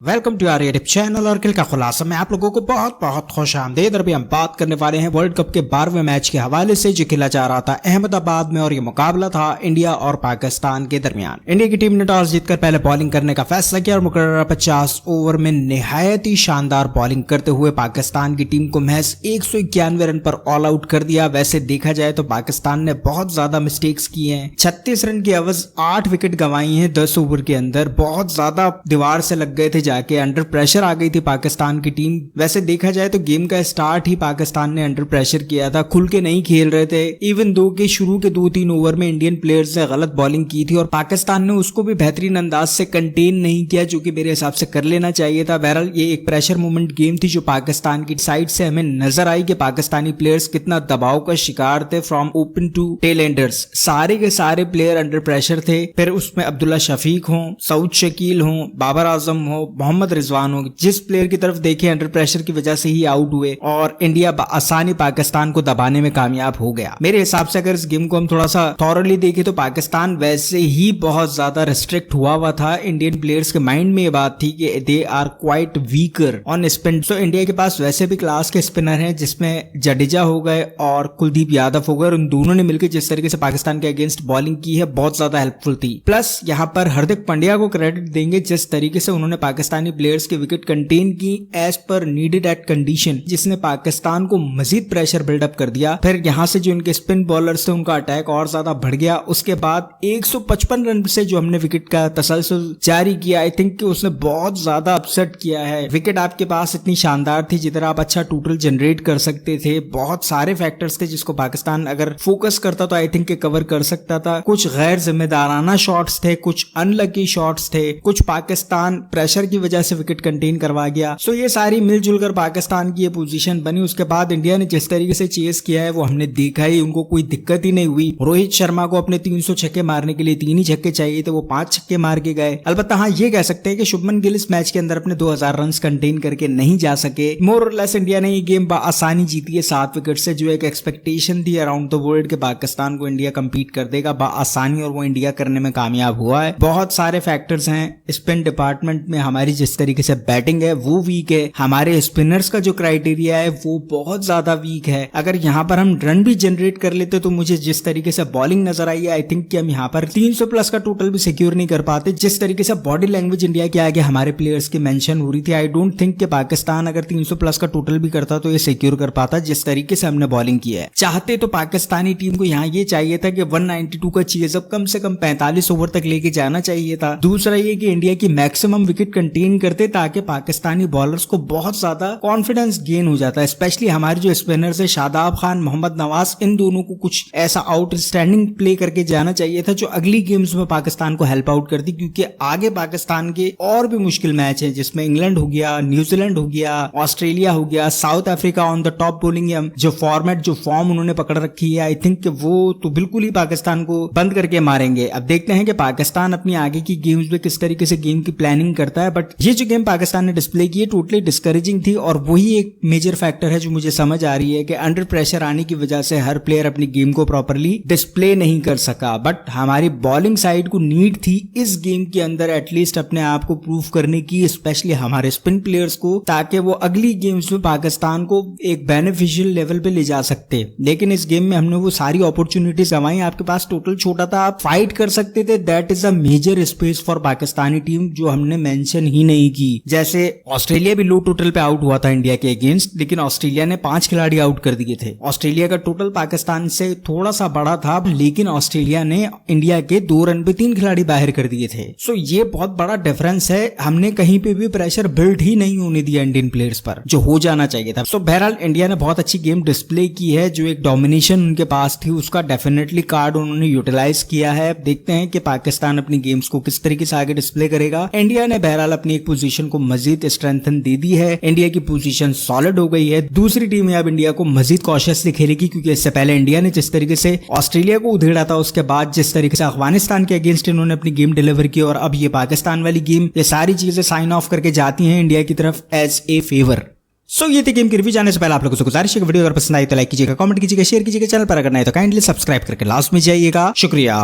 Welcome to our YouTube channel और खेल का खुलासा में आप लोगों को बहुत बहुत खुश आमदीद। अभी हम बात करने वाले हैं वर्ल्ड कप के 12वें मैच के हवाले से जो खेला जा रहा था अहमदाबाद में, और ये मुकाबला था इंडिया और पाकिस्तान के दरमियान। इंडिया की टीम ने टॉस जीतकर पहले बॉलिंग करने का फैसला किया और मुकर्रर 50 ओवर में निहायत ही शानदार बॉलिंग करते हुए पाकिस्तान की टीम को महज 191 रन पर ऑल आउट कर दिया। वैसे देखा जाए तो पाकिस्तान ने बहुत ज्यादा मिस्टेक्स किए हैं, 36 रन की एवज 8 विकेट गंवाई है 10 ओवर के अंदर। बहुत ज्यादा दीवार से लग गए थे, जाके अंडर प्रेशर आ गई थी पाकिस्तान की टीम। वैसे देखा जाए तो गेम का स्टार्ट ही पाकिस्तान ने अंडर प्रेशर किया था, खुल के नहीं खेल रहे थे। इवन दो के शुरू के 2-3 ओवर में इंडियन प्लेयर्स ने गलत बॉलिंग की थी और पाकिस्तान ने उसको भी बेहतरीन अंदाज से कंटेन नहीं किया, जो कि मेरे हिसाब से कर लेना चाहिए था। बहरहाल ये एक प्रेशर मोमेंट गेम थी जो पाकिस्तान की साइड से हमें नजर आई कि पाकिस्तानी प्लेयर्स कितना दबाव का शिकार थे, from open to tail enders. सारे के सारे प्लेयर अंडर प्रेशर थे। फिर उसमें अब्दुल्ला शफीक हो, सऊद शकील हो, बाबर आजम हो, मोहम्मद रिजवान हो, जिस प्लेयर की तरफ देखे अंडर प्रेशर की वजह से ही आउट हुए और इंडिया आसानी पाकिस्तान को दबाने में कामयाब हो गया। मेरे हिसाब से अगर इस गेम को हम थोड़ा सा थॉरली देखें तो पाकिस्तान वैसे ही बहुत ज्यादा रिस्ट्रिक्ट हुआ था। इंडियन प्लेयर्स के माइंड में ये बात थी कि they are quite weaker on spin. तो इंडिया के पास वैसे भी क्लास के स्पिनर हैं, जिसमें जडेजा हो गए और कुलदीप यादव हो गए। उन दोनों ने मिलकर जिस तरीके से पाकिस्तान के अगेंस्ट बॉलिंग की है बहुत ज्यादा हेल्पफुल थी। प्लस यहाँ पर हार्दिक पांड्या को क्रेडिट देंगे, जिस तरीके से उन्होंने पाकिस्तानी प्लेयर्स के विकेट कंटेन की एज पर नीडेड एट कंडीशन, जिसने पाकिस्तान को मजीद प्रेशर बिल्डअप कर दिया। फिर यहां से जो इनके स्पिन बॉलर्स थे उनका अटैक और ज्यादा बढ़ गया। उसके बाद 155 रन से जो हमने विकेट का तसलसल जारी किया, आई थिंक कि उसने बहुत ज्यादा अपसेट किया है। विकेट आपके पास इतनी शानदार थी जिधर आप अच्छा टोटल जनरेट कर सकते थे। बहुत सारे फैक्टर्स थे जिसको पाकिस्तान अगर फोकस करता तो आई थिंक के कवर कर सकता था। कुछ गैर जिम्मेदाराना शॉट्स थे, कुछ अनलकी शॉट्स थे, कुछ पाकिस्तान प्रेशर की वजह से विकेट कंटेन करवा गया। सो ये सारी मिलजुल कर पाकिस्तान की ये पोजीशन बनी। उसके बाद इंडिया ने जिस तरीके से चेस किया है वो हमने देखा ही, उनको कोई दिक्कत ही नहीं हुई। रोहित शर्मा को अपने 300 छक्के मारने के लिए 3 ही छक्के चाहिए थे, वो 5 छक्के मार के गए। अलबत्ता हाँ, ये कह सकते हैं कि शुभमन गिल इस मैच के अंदर अपने 2000 रन कंटेन करके नहीं जा सके। मोर और लेस इंडिया ने ये गेम आसानी जीती है 7 विकेट से। जो एक एक्सपेक्टेशन थी अराउंड द वर्ल्ड के पाकिस्तान को इंडिया कंपीट कर देगा आसानी, और वो इंडिया करने में कामयाब हुआ है। बहुत सारे फैक्टर्स हैं। स्पिन डिपार्टमेंट में हमारी जिस तरीके से बैटिंग है वो वीक है, हमारे स्पिनर्स का जो क्राइटेरिया है वो बहुत ज्यादा वीक है। अगर यहाँ पर हम रन भी जनरेट कर लेते तो मुझे जिस तरीके से बॉलिंग नजर आई है, आई थिंक कि हम यहाँ पर 300 प्लस का टोटल भी सिक्योर नहीं कर पाते। जिस तरीके से बॉडी लैंग्वेज इंडिया के आगे हमारे प्लेयर्स की मेंशन हो रही थी, आई डोंट थिंक कि पाकिस्तान अगर 300 प्लस का टोटल भी करता तो ये सिक्योर कर पाता। जिस तरीके से हमने बॉलिंग की है, चाहते तो पाकिस्तानी टीम को यहाँ ये चाहिए था कि 192 का चीज अब कम से कम 45 ओवर तक लेके जाना चाहिए था। दूसरा ये कि इंडिया की मैक्सिमम विकेट कंटेन करते ताकि पाकिस्तानी बॉलर्स को बहुत ज्यादा कॉन्फिडेंस गेन हो जाता है। स्पेशली हमारे जो स्पिनर्स है शादाब खान, मोहम्मद नवाज, इन दोनों को कुछ ऐसा आउटस्टैंडिंग प्ले करके जाना चाहिए था जो अगली गेम्स में पाकिस्तान को हेल्प आउट करती, क्योंकि आगे पाकिस्तान के और भी मुश्किल मैच है, जिसमें इंग्लैंड हो गया, न्यूजीलैंड हो गया, ऑस्ट्रेलिया हो गया, south Africa on the top bowling. जो फॉर्मेट, जो फॉर्म उन्होंने पकड़ रखी है, आई थिंक वो तो बिल्कुल ही पाकिस्तान को बंद करके मारेंगे। अब देखते हैं कि पाकिस्तान अपनी आगे की गेम्स में किस तरीके से गेम की प्लानिंग करता है। बट ये जो गेम पाकिस्तान ने डिस्प्ले की है टोटली डिस्करेजिंग थी, और वही एक मेजर फैक्टर है जो मुझे समझ आ रही है कि अंडर प्रेशर आने की वजह से हर प्लेयर अपनी गेम को प्रॉपर्ली डिस्प्ले नहीं कर सका। बट हमारी बॉलिंग साइड को नीड थी इस गेम के अंदर एटलीस्ट अपने आप को प्रूव करने की, स्पेशली हमारे स्पिन प्लेयर्स को, ताकि वो अगली गेम्स में पाकिस्तान को एक बेनिफिशियल लेवल पे ले जा सकते। लेकिन इस गेम में हमने वो सारी अपॉर्चुनिटीज गंवाई। आपके पास टोटल छोटा था, आप फाइट कर सकते थे। That is a major space for Pakistani team जो हमने मेंशन ही नहीं की। जैसे ऑस्ट्रेलिया भी लो टोटल पे आउट हुआ था इंडिया के अगेंस्ट, लेकिन ऑस्ट्रेलिया ने 5 खिलाड़ी आउट कर दिए थे। ऑस्ट्रेलिया का टोटल पाकिस्तान से थोड़ा सा बड़ा था, लेकिन ऑस्ट्रेलिया ने इंडिया के 2 रन पे 3 खिलाड़ी बाहर कर दिए थे। सो ये बहुत बड़ा डिफरेंस है। हमने कहीं पे भी प्रेशर बिल्ड ही नहीं होने दिया इंडियन प्लेयर्स पर, जो हो जाना चाहिए था। सो बहरहाल इंडिया ने बहुत अच्छी गेम डिस्प्ले की है। जो एक डोमिनेशन उनके पास थी उसका डेफिनेटली कार्ड उन्होंने यूटिलाइज किया है। देखते हैं कि पाकिस्तान अपनी गेम्स को किस तरीके से आगे डिस्प्ले करेगा। इंडिया ने बहरहाल अपनी एक पोजीशन को मजीद स्ट्रेंथन दे दी है। इंडिया की पोजीशन सॉलिड हो गई है। दूसरी टीम अब इंडिया को मजीद कॉशियसली खेलेगी, क्योंकि इससे पहले इंडिया ने जिस तरीके से ऑस्ट्रेलिया को उधेड़ा था, उसके बाद जिस तरीके से अफगानिस्तान के अगेंस्ट इन्होंने अपनी गेम डिलीवर की, और अब ये पाकिस्तान वाली गेम, ये सारी चीजें साइन ऑफ करके जाती हैं इंडिया की तरफ एज ए फेवर। सो ये थी गेम की रिव्यू। जाने से पहले आप लोगों से गुजारिश है, वीडियो अगर पसंद आई तो लाइक कीजिएगा, कमेंट कीजिएगा, शेयर कीजिएगा। चैनल पर अगर नहीं तो काइंडली सब्सक्राइब करके लास्ट में जाइएगा। शुक्रिया।